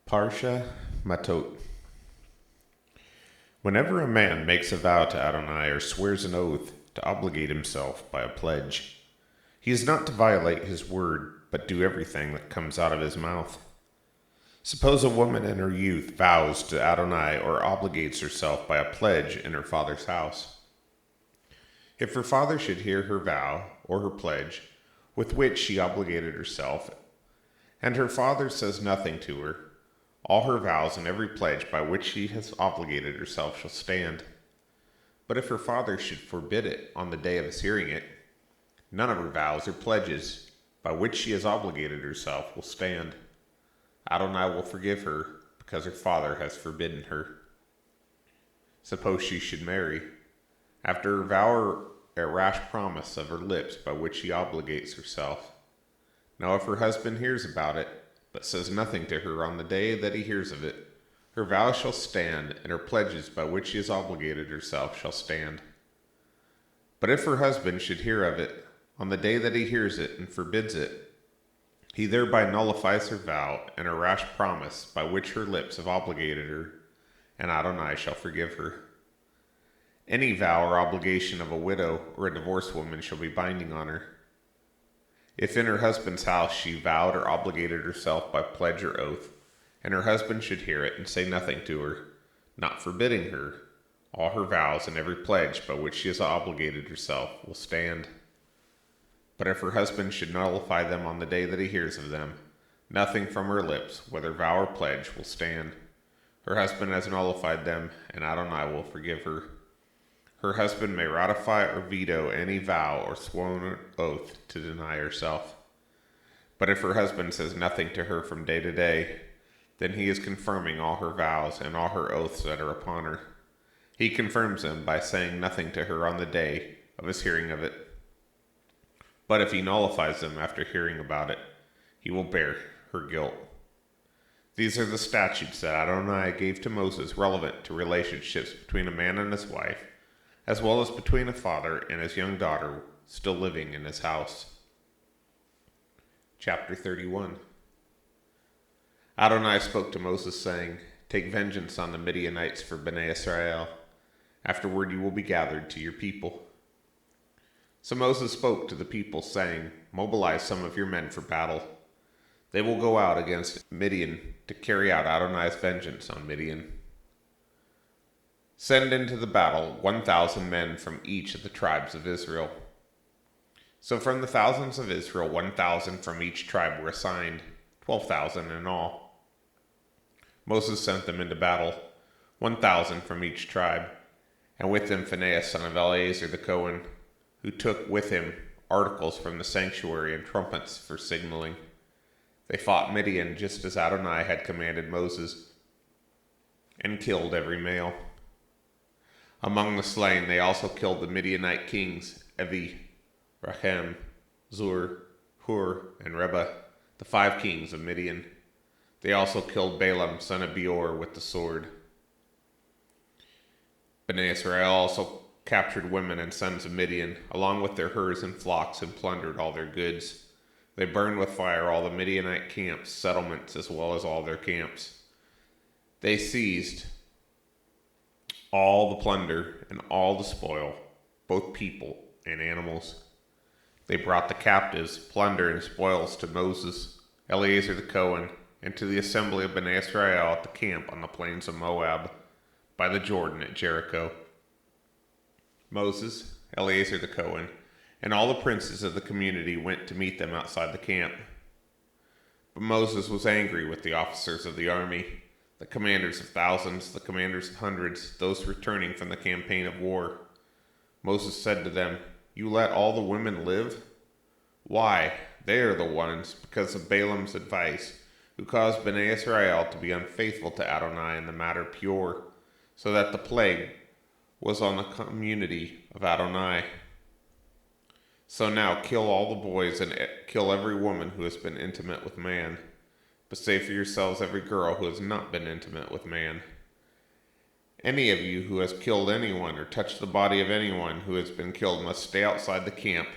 Parshat, Matot. Whenever a man makes a vow to Adonai or swears an oath to obligate himself by a pledge, he is not to violate his word, but do everything that comes out of his mouth. Suppose a woman in her youth vows to Adonai or obligates herself by a pledge in her father's house. If her father should hear her vow or her pledge with which she obligated herself, and her father says nothing to her, all her vows and every pledge by which she has obligated herself shall stand. But if her father should forbid it on the day of his hearing it, none of her vows or pledges by which she has obligated herself will stand. Adonai will forgive her because her father has forbidden her. Suppose she should marry, after her vow or a rash promise of her lips by which she obligates herself. Now if her husband hears about it, but says nothing to her on the day that he hears of it, her vow shall stand, and her pledges by which she has obligated herself shall stand. But if her husband should hear of it on the day that he hears it and forbids it, he thereby nullifies her vow and a rash promise by which her lips have obligated her, and Adonai shall forgive her. Any vow or obligation of a widow or a divorced woman shall be binding on her. If in her husband's house she vowed or obligated herself by pledge or oath, and her husband should hear it and say nothing to her, not forbidding her, all her vows and every pledge by which she has obligated herself will stand. But if her husband should nullify them on the day that he hears of them, nothing from her lips, whether vow or pledge, will stand. Her husband has nullified them, and Adonai will forgive her. Her husband may ratify or veto any vow or sworn oath to deny herself. But if her husband says nothing to her from day to day, then he is confirming all her vows and all her oaths that are upon her. He confirms them by saying nothing to her on the day of his hearing of it. But if he nullifies them after hearing about it, he will bear her guilt. These are the statutes that Adonai gave to Moses relevant to relationships between a man and his wife, as well as between a father and his young daughter still living in his house. Chapter 31. Adonai spoke to Moses, saying, "Take vengeance on the Midianites for Bnei Israel. Afterward you will be gathered to your people." So Moses spoke to the people, saying, "Mobilize some of your men for battle. They will go out against Midian to carry out Adonai's vengeance on Midian. Send into the battle 1,000 men from each of the tribes of Israel." So from the thousands of Israel, 1,000 from each tribe were assigned, 12,000 in all. Moses sent them into battle, 1,000 from each tribe, and with them Phinehas son of Eleazar the Cohen, who took with him articles from the sanctuary and trumpets for signaling. They fought Midian just as Adonai had commanded Moses, and killed every male. Among the slain, they also killed the Midianite kings, Evi, Rechem, Zur, Hur, and Reba, the 5 kings of Midian. They also killed Balaam, son of Beor, with the sword. Bnei Israel also captured women and sons of Midian, along with their herds and flocks, and plundered all their goods. They burned with fire all the Midianite camps, settlements, as well as all their camps. They seized all the plunder and all the spoil, both people and animals. They brought the captives, plunder, and spoils to Moses, Eleazar the Cohen, and to the assembly of Bnei Israel at the camp on the plains of Moab, by the Jordan at Jericho. Moses, Eleazar the Cohen, and all the princes of the community went to meet them outside the camp. But Moses was angry with the officers of the army, the commanders of thousands, the commanders of hundreds, those returning from the campaign of war. Moses said to them, "You let all the women live? Why, they are the ones, because of Balaam's advice, who caused Bnei Israel to be unfaithful to Adonai in the matter pure, so that the plague was on the community of Adonai. So now kill all the boys and kill every woman who has been intimate with man. But save for yourselves every girl who has not been intimate with man. Any of you who has killed anyone or touched the body of anyone who has been killed must stay outside the camp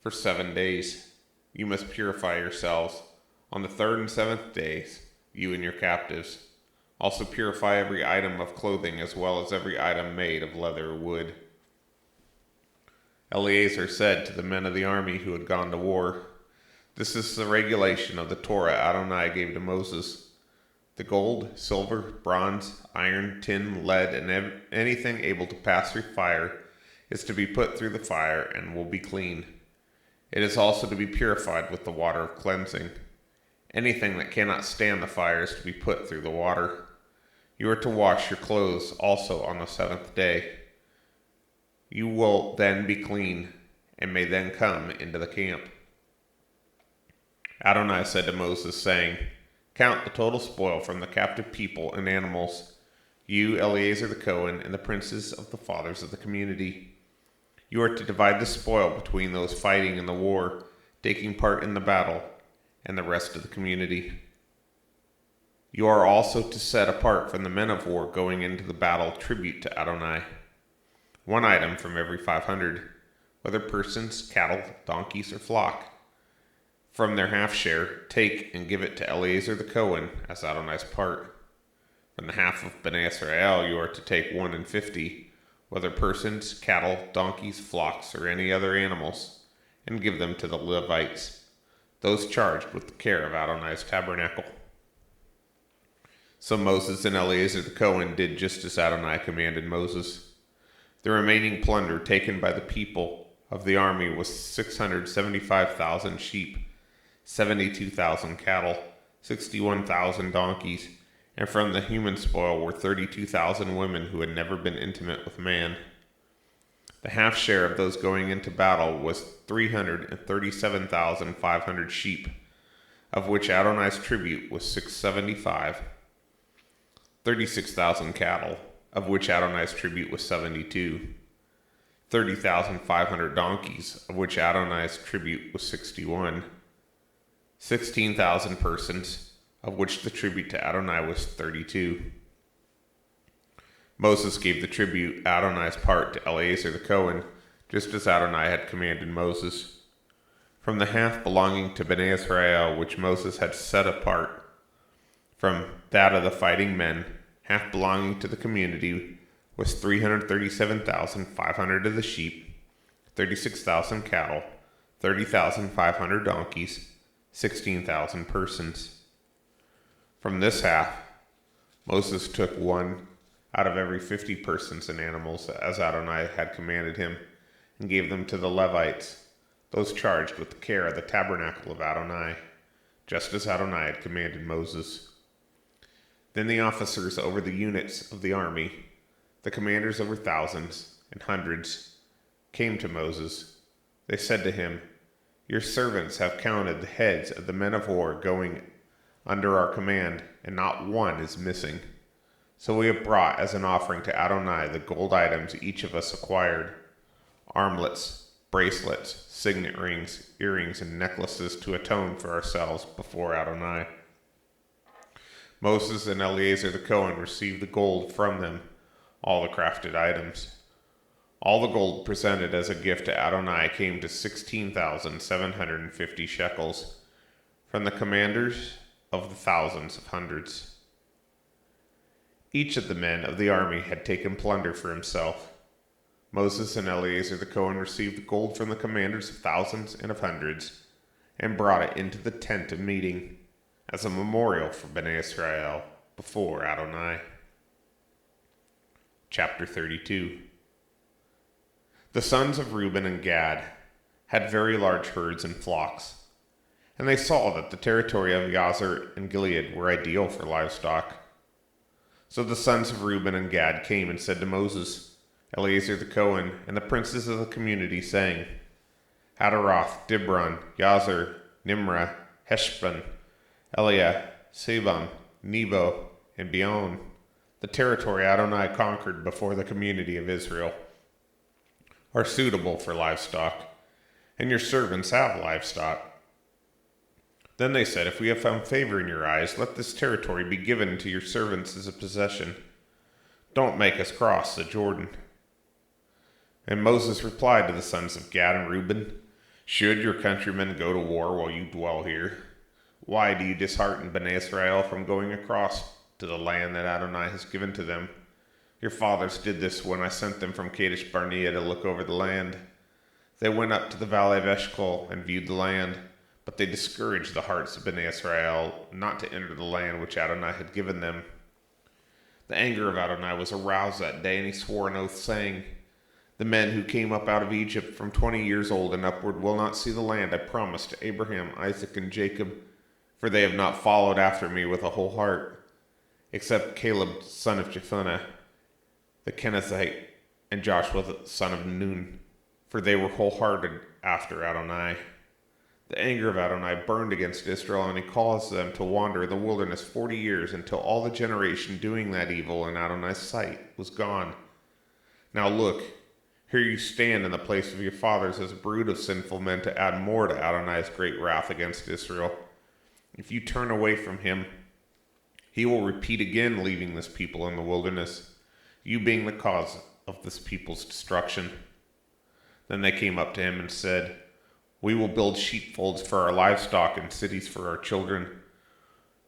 for 7 days. You must purify yourselves. On the 3rd and 7th days you and your captives. Also purify every item of clothing as well as every item made of leather or wood." Eleazar said to the men of the army who had gone to war, "This is the regulation of the Torah Adonai gave to Moses. The gold, silver, bronze, iron, tin, lead, and anything able to pass through fire is to be put through the fire and will be clean. It is also to be purified with the water of cleansing. Anything that cannot stand the fire is to be put through the water. You are to wash your clothes also on the seventh day. You will then be clean, and may then come into the camp." Adonai said to Moses, saying, "Count the total spoil from the captive people and animals, you, Eleazar the Cohen, and the princes of the fathers of the community. You are to divide the spoil between those fighting in the war, taking part in the battle, and the rest of the community. You are also to set apart from the men of war going into the battle tribute to Adonai. 1 item from every 500, whether persons, cattle, donkeys, or flock. From their half share, take and give it to Eleazar the Cohen as Adonai's part. From the half of Bnei Israel you are to take 1 in 50, whether persons, cattle, donkeys, flocks, or any other animals, and give them to the Levites, those charged with the care of Adonai's tabernacle." So Moses and Eleazar the Cohen did just as Adonai commanded Moses. The remaining plunder taken by the people of the army was 675,000 sheep, 72,000 cattle, 61,000 donkeys, and from the human spoil were 32,000 women who had never been intimate with man. The half share of those going into battle was 337,500 sheep, of which Adonai's tribute was 675, 36,000 cattle, of which Adonai's tribute was 72, 30,500 donkeys, of which Adonai's tribute was 61, 16,000 persons, of which the tribute to Adonai was 32. Moses gave the tribute, Adonai's part, to Eleazar the Cohen, just as Adonai had commanded Moses. From the half belonging to Bnei Israel, which Moses had set apart, from that of the fighting men, half belonging to the community, was 337,500 of the sheep, 36,000 cattle, 30,500 donkeys, 16,000 persons. From this half, Moses took 1 out of every 50 persons and animals, as Adonai had commanded him, and gave them to the Levites, those charged with the care of the tabernacle of Adonai, just as Adonai had commanded Moses. Then the officers over the units of the army, the commanders over thousands and hundreds, came to Moses. They said to him, "Your servants have counted the heads of the men of war going under our command, and not one is missing. So we have brought as an offering to Adonai the gold items each of us acquired, armlets, bracelets, signet rings, earrings, and necklaces to atone for ourselves before Adonai." Moses and Eleazar the Cohen received the gold from them, all the crafted items. All the gold presented as a gift to Adonai came to 16,750 shekels, from the commanders of the thousands of hundreds. Each of the men of the army had taken plunder for himself. Moses and Eleazar the Cohen received the gold from the commanders of thousands and of hundreds, and brought it into the tent of meeting, as a memorial for Bnei Israel before Adonai. Chapter 32. The sons of Reuben and Gad had very large herds and flocks, and they saw that the territory of Yazer and Gilead were ideal for livestock. So the sons of Reuben and Gad came and said to Moses, Eleazar the Cohen, and the princes of the community, saying, Hadaroth, Dibron, Yazer, Nimrah, Heshbon, Eliah, Sebam, Nebo, and Beon, the territory Adonai conquered before the community of Israel, are suitable for livestock, and your servants have livestock. Then they said, If we have found favor in your eyes, let this territory be given to your servants as a possession. Don't make us cross the Jordan. And Moses replied to the sons of Gad and Reuben, Should your countrymen go to war while you dwell here? Why do you dishearten Bnei Israel from going across to the land that Adonai has given to them? Your fathers did this when I sent them from Kadesh Barnea to look over the land. They went up to the valley of Eshcol and viewed the land, but they discouraged the hearts of Bnei Israel not to enter the land which Adonai had given them. The anger of Adonai was aroused that day, and he swore an oath, saying, "The men who came up out of Egypt from 20 years old and upward will not see the land I promised to Abraham, Isaac, and Jacob, for they have not followed after me with a whole heart, except Caleb, son of Jephunneh, the Kenizzite, and Joshua, the son of Nun, for they were wholehearted after Adonai." The anger of Adonai burned against Israel, and he caused them to wander in the wilderness 40 years, until all the generation doing that evil in Adonai's sight was gone. Now look, here you stand in the place of your fathers as a brood of sinful men to add more to Adonai's great wrath against Israel. If you turn away from him, he will repeat again leaving this people in the wilderness, you being the cause of this people's destruction. Then they came up to him and said, "We will build sheepfolds for our livestock and cities for our children.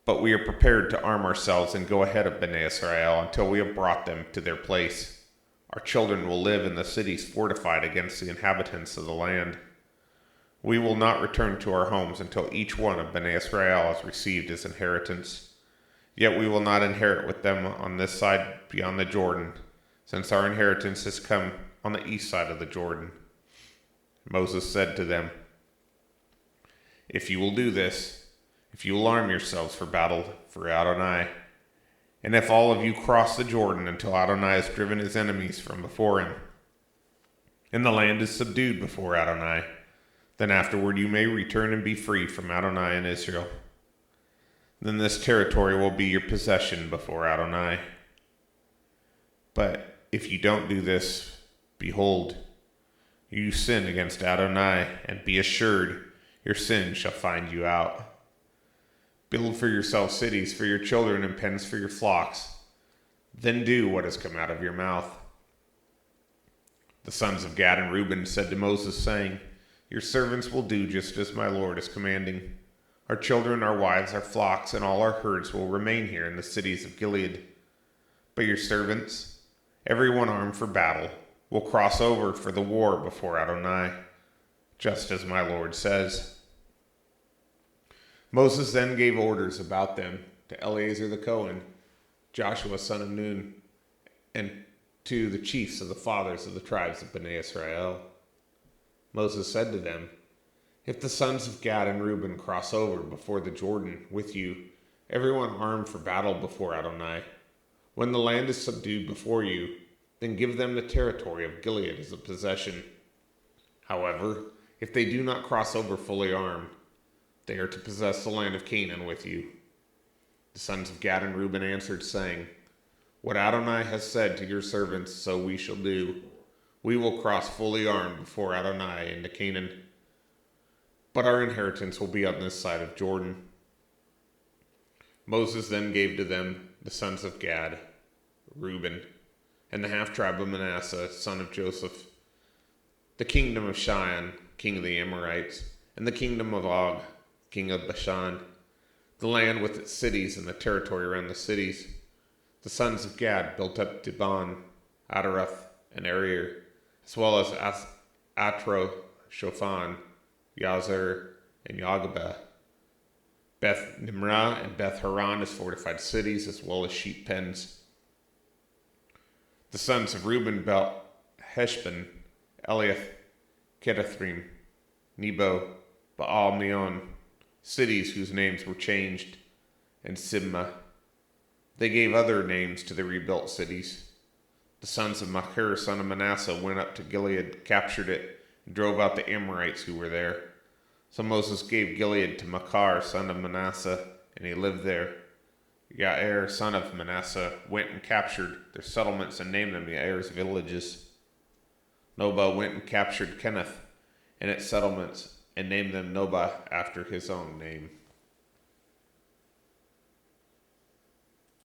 But we are prepared to arm ourselves and go ahead of Bnei Israel until we have brought them to their place. Our children will live in the cities fortified against the inhabitants of the land. We will not return to our homes until each one of Bnei Israel has received his inheritance. Yet we will not inherit with them on this side beyond the Jordan, since our inheritance has come on the east side of the Jordan." Moses said to them, "If you will do this, if you will arm yourselves for battle for Adonai, and if all of you cross the Jordan until Adonai has driven his enemies from before him, and the land is subdued before Adonai, then afterward you may return and be free from Adonai and Israel. Then this territory will be your possession before Adonai. But if you don't do this, behold, you sin against Adonai, and be assured your sin shall find you out. Build for yourselves cities for your children and pens for your flocks. Then do what has come out of your mouth." The sons of Gad and Reuben said to Moses, saying, "Your servants will do just as my Lord is commanding. Our children, our wives, our flocks, and all our herds will remain here in the cities of Gilead. But your servants, everyone armed for battle, will cross over for the war before Adonai, just as my Lord says." Moses then gave orders about them to Eleazar the Cohen, Joshua son of Nun, and to the chiefs of the fathers of the tribes of Bnei Israel. Moses said to them, "If the sons of Gad and Reuben cross over before the Jordan with you, everyone armed for battle before Adonai, when the land is subdued before you, then give them the territory of Gilead as a possession. However, if they do not cross over fully armed, they are to possess the land of Canaan with you." The sons of Gad and Reuben answered, saying, "What Adonai has said to your servants, so we shall do. We will cross fully armed before Adonai into Canaan, but our inheritance will be on this side of Jordan." Moses then gave to them the sons of Gad, Reuben, and the half-tribe of Manasseh, son of Joseph, the kingdom of Shion, king of the Amorites, and the kingdom of Og, king of Bashan, the land with its cities and the territory around the cities. The sons of Gad built up Dibon, Adaroth, and Arir, as well as Atro, Shofan, Yazer, and Yagabah, Beth Nimrah and Beth Haran as fortified cities, as well as sheep pens. The sons of Reuben built Heshbon, Eliath, Kedathrim, Nebo, Baal Meon, cities whose names were changed, and Sibmah. They gave other names to the rebuilt cities. The sons of Machir, son of Manasseh, went up to Gilead, captured it, and drove out the Amorites who were there. So Moses gave Gilead to Machir, son of Manasseh, and he lived there. Yair, son of Manasseh, went and captured their settlements and named them Yair's villages. Nobah went and captured Kenneth and its settlements and named them Nobah after his own name.